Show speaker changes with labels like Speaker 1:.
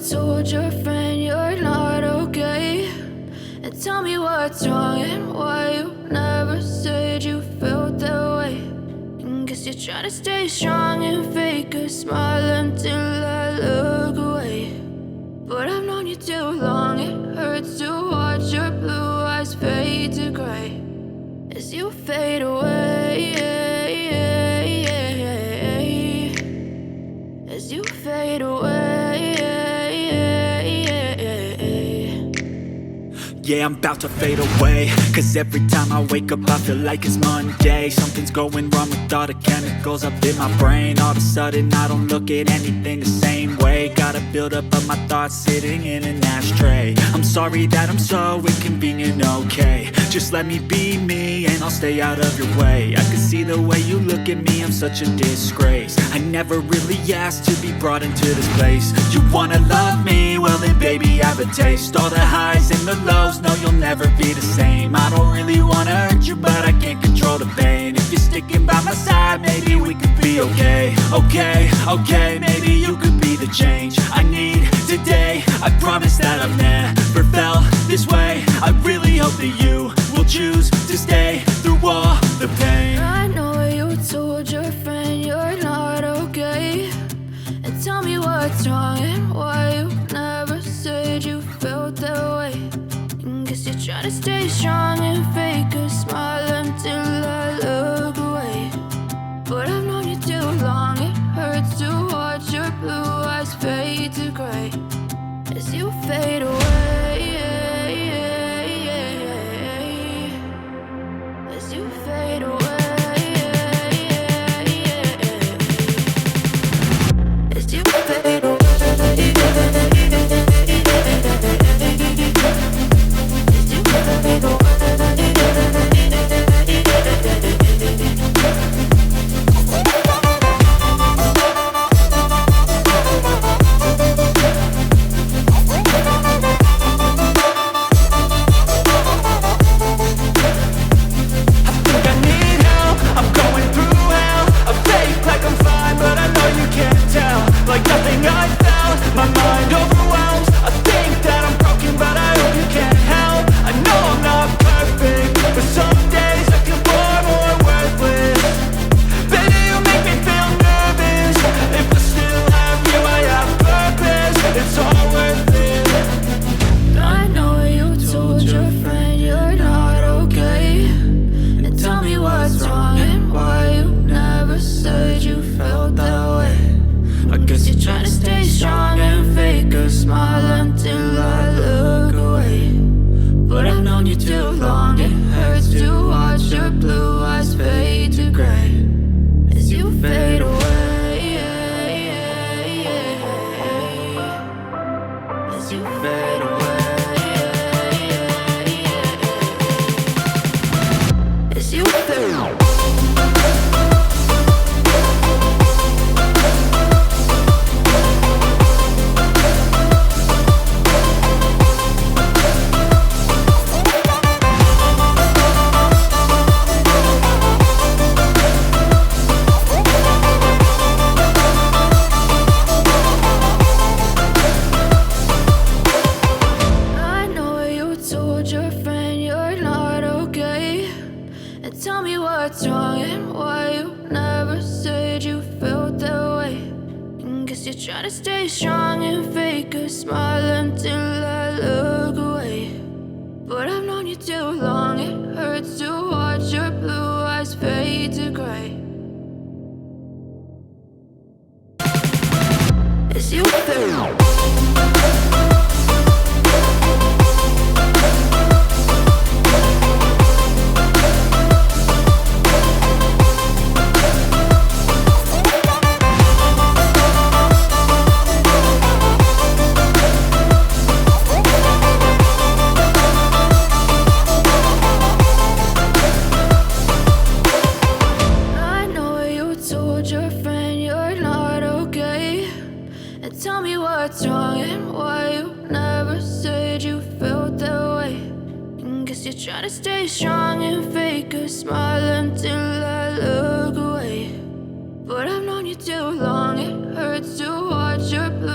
Speaker 1: told your friend you're not okay. And tell me what's wrong and why you never said you felt that way. And guess you're trying to stay strong and fake a smile until I look away. But I've known you too long, it hurts to watch your blue eyes fade to gray as you fade away, as you fade away.
Speaker 2: Yeah, I'm about to fade away, cause every time I wake up I feel like it's Monday. Something's going wrong with all the chemicals up in my brain. All of a sudden I don't look at anything the same way. Got a buildup of my thoughts sitting in an ashtray. I'm sorry that I'm so inconvenient, okay. Just let me be me and I'll stay out of your way. I can see the way you look at me, I'm such a disgrace. I never really asked to be brought into this place. You wanna love me? Well then baby I have a taste. All the highs and the lows, no you'll never be the same. I don't really wanna hurt you but I can't control the pain. If you're sticking by my side maybe we could be okay. Okay, maybe you could be the change I need today. I promise that I've never felt this way. I really hope that you will choose to stay through all the pain.
Speaker 1: I know you told your friend you're not okay. And tell me what's wrong and why you never said you felt that way. And guess you're trying to stay strong and fake a smile until I look away. But I've known you too long, it hurts to watch your blue eyes fade to gray as you fade away, as you fade away, as you fade away. Try to stay strong and fake a smile until I look away. But I've known you too long, it hurts to watch your blue